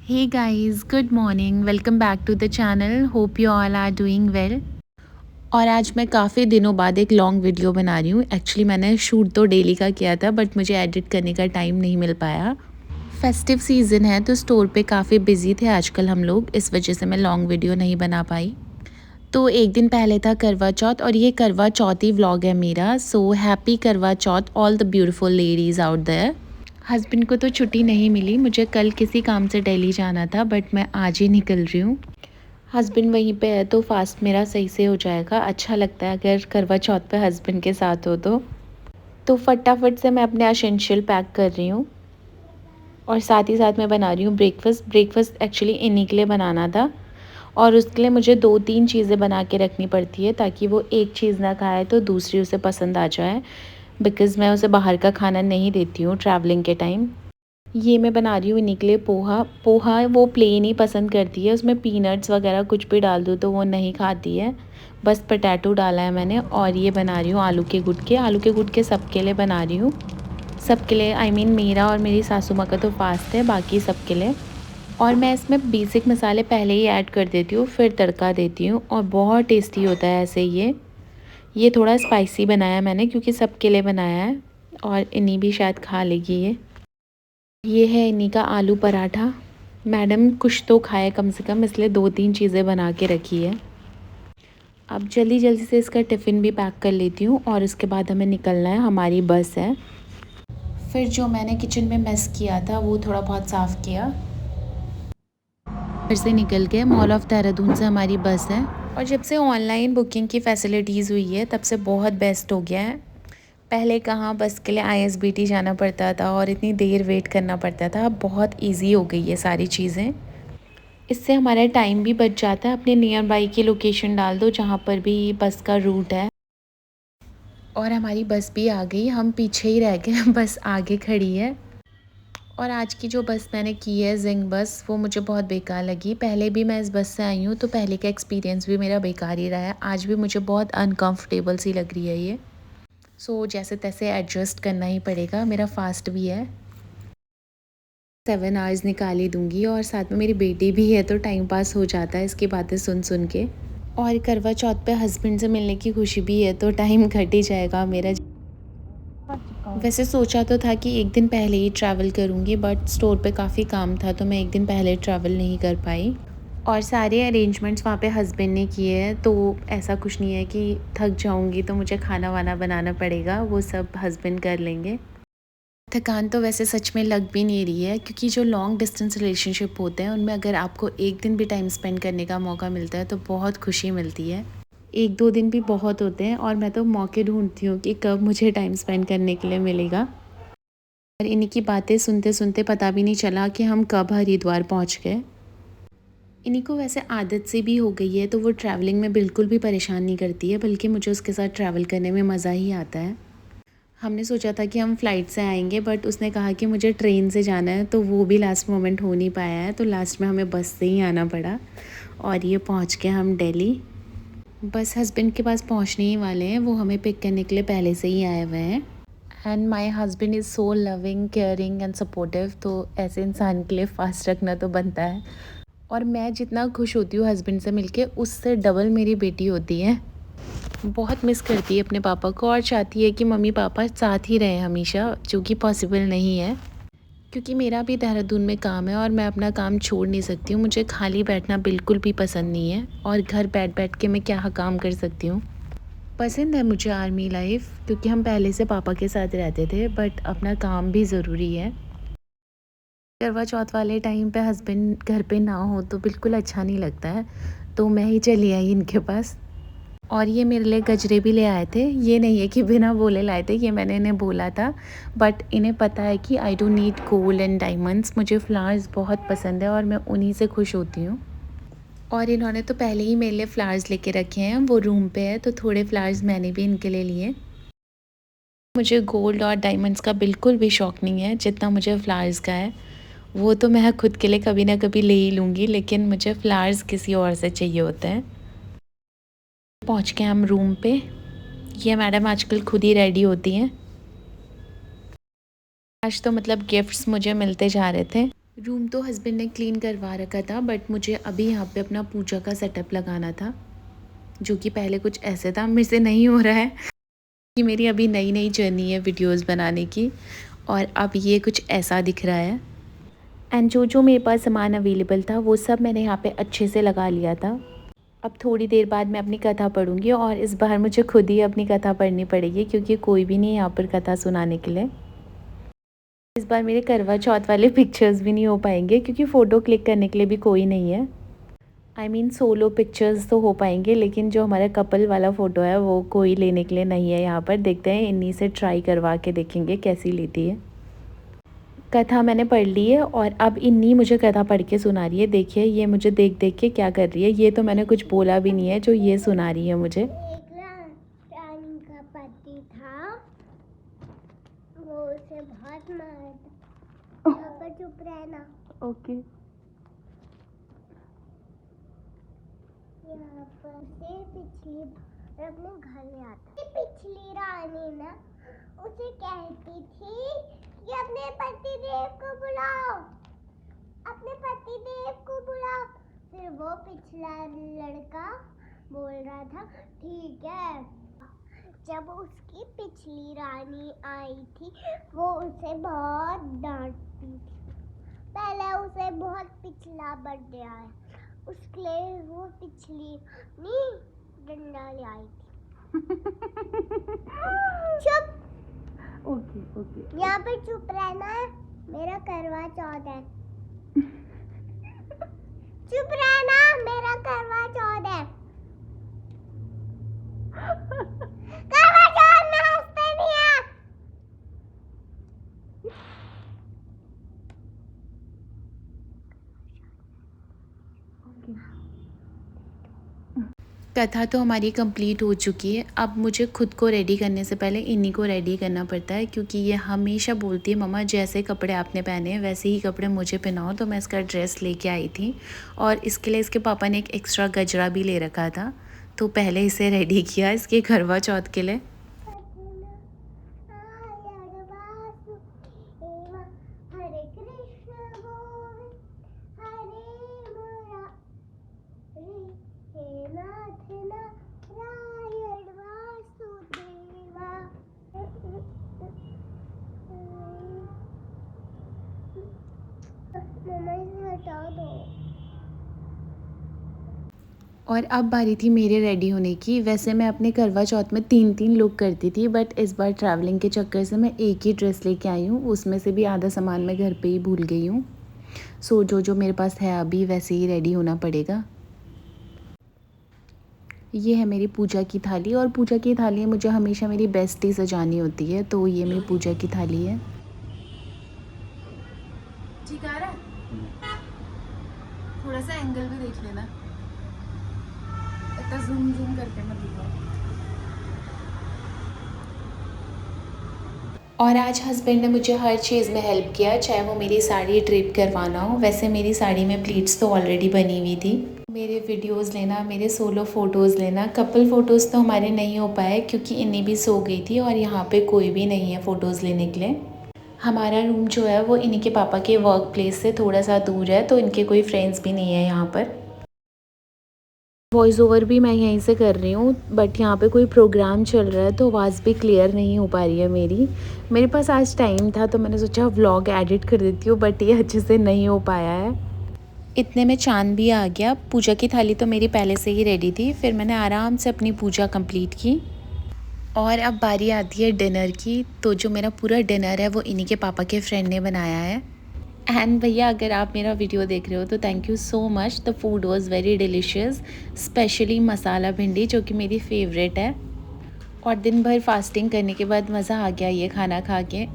Hey guys, good morning. Welcome back to the channel. Hope you all are doing well. और आज मैं काफ़ी दिनों बाद एक लॉन्ग वीडियो बना रही हूँ। एक्चुअली मैंने शूट तो डेली का किया था बट मुझे एडिट करने का टाइम नहीं मिल पाया। फेस्टिव सीज़न है तो स्टोर पे काफ़ी बिजी थे आजकल हम लोग, इस वजह से मैं लॉन्ग वीडियो नहीं बना पाई। तो एक दिन पहले था करवा चौथ और ये करवा चौथी व्लॉग है मेरा। So happy Karva Chauth all the beautiful ladies out there. Husband को तो छुट्टी नहीं मिली, मुझे कल किसी काम से दिल्ली जाना था बट मैं आज ही निकल रही हूँ। हस्बैंड वहीं पे है तो फास्ट मेरा सही से हो जाएगा। अच्छा लगता है अगर करवा चौथ पे हस्बैंड के साथ हो तो फटाफट से मैं अपने एसेंशियल पैक कर रही हूँ और साथ ही साथ मैं बना रही हूँ ब्रेकफास्ट एक्चुअली इन्हीं के लिए बनाना था और उसके लिए मुझे 2-3 चीज़ें बना के रखनी पड़ती है ताकि वो एक चीज़ ना खाए तो दूसरी उसे पसंद आ जाए, बिकॉज़ मैं उसे बाहर का खाना नहीं देती हूँ ट्रैवलिंग के टाइम। ये मैं बना रही हूँ इन्हीं के लिए पोहा वो प्लेन ही पसंद करती है, उसमें पीनट्स वगैरह कुछ भी डाल दूँ तो वो नहीं खाती है। बस पोटैटो डाला है मैंने और ये बना रही हूँ आलू के गुटके सबके लिए बना रही हूँ। सबके लिए आई मीन मेरा और मेरी सासू माँ का तो फास्ट है, बाकी सबके लिए। और मैं इसमें बेसिक मसाले पहले ही ऐड कर देती हूँ फिर तड़का देती हूँ और बहुत टेस्टी होता है ऐसे। ये थोड़ा स्पाइसी बनाया मैंने क्योंकि सबके लिए बनाया है और इन्हीं भी शायद खा लेगी ये है इन्हीं का आलू पराठा। मैडम कुछ तो खाए कम से कम, इसलिए 2-3 चीज़ें बना के रखी है। अब जल्दी जल्दी से इसका टिफ़िन भी पैक कर लेती हूँ और उसके बाद हमें निकलना है, हमारी बस है। फिर जो मैंने किचन में मेस किया था वो थोड़ा बहुत साफ़ किया। फिर से निकल के मॉल ऑफ देहरादून से हमारी बस है और जब से ऑनलाइन बुकिंग की फ़ैसिलिटीज़ हुई है तब से बहुत बेस्ट हो गया है। पहले कहाँ बस के लिए आईएसबीटी जाना पड़ता था और इतनी देर वेट करना पड़ता था, अब बहुत इजी हो गई है सारी चीज़ें। इससे हमारा टाइम भी बच जाता है। अपने नियर बाई की लोकेशन डाल दो जहाँ पर भी बस का रूट है और हमारी बस भी आ गई, हम पीछे ही रह गए बस आगे खड़ी है। और आज की जो बस मैंने की है जिंग बस, वो मुझे बहुत बेकार लगी। पहले भी मैं इस बस से आई हूँ तो पहले का एक्सपीरियंस भी मेरा बेकार ही रहा है। आज भी मुझे बहुत अनकंफर्टेबल सी लग रही है ये। सो जैसे तैसे एडजस्ट करना ही पड़ेगा, मेरा फास्ट भी है। 7 आवर्स निकाल ही दूँगी और साथ में मेरी बेटी भी है तो टाइम पास हो जाता है इसकी बातें सुन सुन के। और करवा चौथ पे हस्बैंड से मिलने की खुशी भी है तो टाइम घट ही जाएगा मेरा। वैसे सोचा तो था कि एक दिन पहले ही ट्रैवल करूँगी बट स्टोर पे काफ़ी काम था तो मैं एक दिन पहले ट्रैवल नहीं कर पाई। और सारे अरेंजमेंट्स वहाँ पे हस्बैंड ने किए हैं तो ऐसा कुछ नहीं है कि थक जाऊँगी तो मुझे खाना वाना बनाना पड़ेगा, वो सब हस्बैंड कर लेंगे। थकान तो वैसे सच में लग भी नहीं रही है क्योंकि जो लॉन्ग डिस्टेंस रिलेशनशिप होते हैं उनमें अगर आपको एक दिन भी टाइम स्पेंड करने का मौका मिलता है तो बहुत खुशी मिलती है। 1-2 दिन भी बहुत होते हैं और मैं तो मौके ढूंढती हूँ कि कब मुझे टाइम स्पेंड करने के लिए मिलेगा। और इन्हीं की बातें सुनते सुनते पता भी नहीं चला कि हम कब हरिद्वार पहुँच गए। इन्हीं को वैसे आदत से भी हो गई है तो वो ट्रैवलिंग में बिल्कुल भी परेशान नहीं करती है, बल्कि मुझे उसके साथ ट्रैवल करने में मज़ा ही आता है। हमने सोचा था कि हम फ़्लाइट से आएंगे बट उसने कहा कि मुझे ट्रेन से जाना है तो वो भी लास्ट मोमेंट हो नहीं पाया है, तो लास्ट में हमें बस से ही आना पड़ा। और ये पहुंच गए हम दिल्ली। बस हस्बैंड के पास पहुंचने ही वाले हैं, वो हमें पिक करने के लिए पहले से ही आए हुए हैं। And my husband is so loving caring and supportive, तो ऐसे इंसान के लिए फ़ास्ट रखना तो बनता है। और मैं जितना खुश होती हूँ हस्बैंड से मिलके उससे डबल मेरी बेटी होती है। बहुत मिस करती है अपने पापा को और चाहती है कि मम्मी पापा साथ ही रहें हमेशा, जो कि पॉसिबल नहीं है क्योंकि मेरा भी देहरादून में काम है और मैं अपना काम छोड़ नहीं सकती हूँ। मुझे खाली बैठना बिल्कुल भी पसंद नहीं है और घर बैठ बैठ के मैं क्या काम कर सकती हूँ। पसंद है मुझे आर्मी लाइफ क्योंकि हम पहले से पापा के साथ रहते थे, बट अपना काम भी ज़रूरी है। करवा चौथ वाले टाइम पे हस्बैंड घर पे ना हो तो बिल्कुल अच्छा नहीं लगता है, तो मैं ही चली आई इनके पास। और ये मेरे लिए गजरे भी ले आए थे, ये नहीं है कि बिना बोले लाए थे, ये मैंने इन्हें बोला था। बट इन्हें पता है कि I don't need gold and diamonds, मुझे फ्लावर्स बहुत पसंद है और मैं उन्हीं से खुश होती हूँ। और इन्होंने तो पहले ही मेरे लिए फ़्लावर्स लेके रखे हैं, वो रूम पे है तो थोड़े फ़्लावर्स मैंने भी इनके लिए लिए। मुझे गोल्ड और डायमंड्स का बिल्कुल भी शौक़ नहीं है जितना मुझे फ़्लावर्स का है। वो तो मैं खुद के लिए कभी ना कभी ले ही लूँगी, लेकिन मुझे फ़्लावर्स किसी और से चाहिए होते हैं। पहुँच गए हम रूम पे। ये मैडम आजकल खुद ही रेडी होती हैं। आज तो मतलब गिफ्ट्स मुझे मिलते जा रहे थे। रूम तो हस्बैंड ने क्लीन करवा रखा था, बट मुझे अभी यहाँ पे अपना पूजा का सेटअप लगाना था, जो कि पहले कुछ ऐसे था, मेरे से नहीं हो रहा है कि मेरी अभी नई नई जर्नी है वीडियोस बनाने की। और अब ये कुछ ऐसा दिख रहा है। एंड जो जो मेरे पास सामान अवेलेबल था वो सब मैंने यहाँ पे अच्छे से लगा लिया था। अब थोड़ी देर बाद मैं अपनी कथा पढ़ूँगी, और इस बार मुझे खुद ही अपनी कथा पढ़नी पड़ेगी क्योंकि कोई भी नहीं है यहाँ पर कथा सुनाने के लिए। इस बार मेरे करवा चौथ वाले पिक्चर्स भी नहीं हो पाएंगे क्योंकि फ़ोटो क्लिक करने के लिए भी कोई नहीं है। आई मीन सोलो पिक्चर्स तो हो पाएंगे, लेकिन जो हमारा कपल वाला फ़ोटो है वो कोई लेने के लिए नहीं है यहाँ पर। देखते हैं, इन्हीं से ट्राई करवा के देखेंगे कैसी लेती है। कथा मैंने पढ़ ली है और अब इन्हीं मुझे कथा पढ़ के सुना रही है। देखिए ये मुझे देख देख के क्या कर रही है। ये तो मैंने कुछ बोला भी नहीं है जो ये सुना रही है मुझे। एक रानी का पति था, वो उसे बहुत मारता। यहाँ पर चुप रहना। ओके। यहाँ पर से पिछली बार अपने घर में आता। पिछली रानी ना उसे कहती थी कि अपने पति देव को बुलाओ, अपने पति देव को बुलाओ। फिर वो पिछला लड़का बोल रहा था ठीक है। जब उसकी पिछली रानी आई थी वो उसे बहुत डांटती थी। पहले उसे बहुत पिछला बर्थडे आया, उसके लिए वो पिछली नी डंडा ले आई थी। चुप। Okay okay. यहाँ पे चुप रहना है, मेरा करवा चौथ है। चुप रहना, मेरा करवा चौथ है। करवा चौथ में हंसते नहीं है। कथा तो हमारी कंप्लीट हो चुकी है। अब मुझे खुद को रेडी करने से पहले इन्हीं को रेडी करना पड़ता है, क्योंकि ये हमेशा बोलती है मम्मा जैसे कपड़े आपने पहने हैं वैसे ही कपड़े मुझे पहनाओ। तो मैं इसका ड्रेस लेके आई थी, और इसके लिए इसके पापा ने एक एक्स्ट्रा गजरा भी ले रखा था, तो पहले इसे रेडी किया इसके करवा चौथ के लिए। हरे कृष्ण गोविंद हरे मुरारी, हे नाथ नारायण वासुदेवा। मम्मा इसे हटा दो। और अब बारी थी मेरे रेडी होने की। वैसे मैं अपने करवा चौथ में 3-3 लुक करती थी, बट इस बार ट्रैवलिंग के चक्कर से मैं एक ही ड्रेस लेके आई हूँ। उसमें से भी आधा सामान मैं घर पे ही भूल गई हूँ। सो जो मेरे पास है अभी वैसे ही रेडी होना पड़ेगा। ये है मेरी पूजा की थाली, और पूजा की थाली मुझे हमेशा मेरी बेस्टी सजानी होती है, तो ये मेरी पूजा की थाली है। ठीक आ रहा है? थोड़ा सा एंगल भी देख लेना, इतना जूम जूम करके मत दिखाओ। और आज हस्बैंड ने मुझे हर चीज़ में हेल्प किया, चाहे वो मेरी साड़ी ड्रेप करवाना हो। वैसे मेरी साड़ी में प्लीट्स तो ऑलरेडी बनी हुई थी। मेरे वीडियोस लेना, मेरे सोलो फ़ोटोज़ लेना। कपल फ़ोटोज़ तो हमारे नहीं हो पाए क्योंकि इन्हीं भी सो गई थी, और यहाँ पे कोई भी नहीं है फ़ोटोज़ लेने के लिए। हमारा रूम जो है वो इन्हीं के पापा के वर्क प्लेस से थोड़ा सा दूर है, तो इनके कोई फ्रेंड्स भी नहीं है यहाँ पर। वॉइस ओवर भी मैं यहीं से कर रही हूँ, बट यहाँ पे कोई प्रोग्राम चल रहा है तो आवाज़ भी क्लियर नहीं हो पा रही है मेरी। मेरे पास आज टाइम था तो मैंने सोचा व्लॉग एडिट कर देती हूँ, बट ये अच्छे से नहीं हो पाया है। इतने में चांद भी आ गया। पूजा की थाली तो मेरी पहले से ही रेडी थी। फिर मैंने आराम से अपनी पूजा कंप्लीट की, और अब बारी आती है डिनर की। तो जो मेरा पूरा डिनर है वो इन्हीं के पापा के फ्रेंड ने बनाया है। एंड भैया अगर आप मेरा वीडियो देख रहे हो तो thank you so much. The food was very delicious, specially masala bhindi जो कि मेरी फेवरेट है। और दिन भर फास्टिंग करने के बाद मज़ा आ गया ये खाना खा के।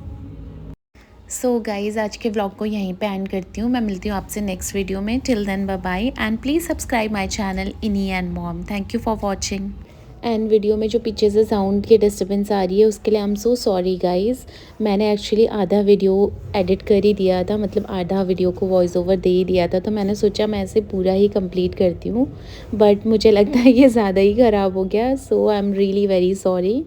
सो गाइज़ आज के व्लॉग को यहीं पे एंड करती हूँ। मैं मिलती हूँ आपसे नेक्स्ट वीडियो में। Till then bye bye, and please subscribe my channel Ini and mom. Thank you for watching. And video में जो पीछे से साउंड की डिस्टर्बेंस आ रही है उसके लिए I am so sorry guys. मैंने एक्चुअली आधा वीडियो एडिट कर ही दिया था, मतलब आधा वीडियो को वॉइस ओवर दे ही दिया था, तो मैंने सोचा मैं इसे पूरा ही कंप्लीट करती हूँ, बट मुझे लगता है ये ज़्यादा ही ख़राब हो गया। So I am really very sorry.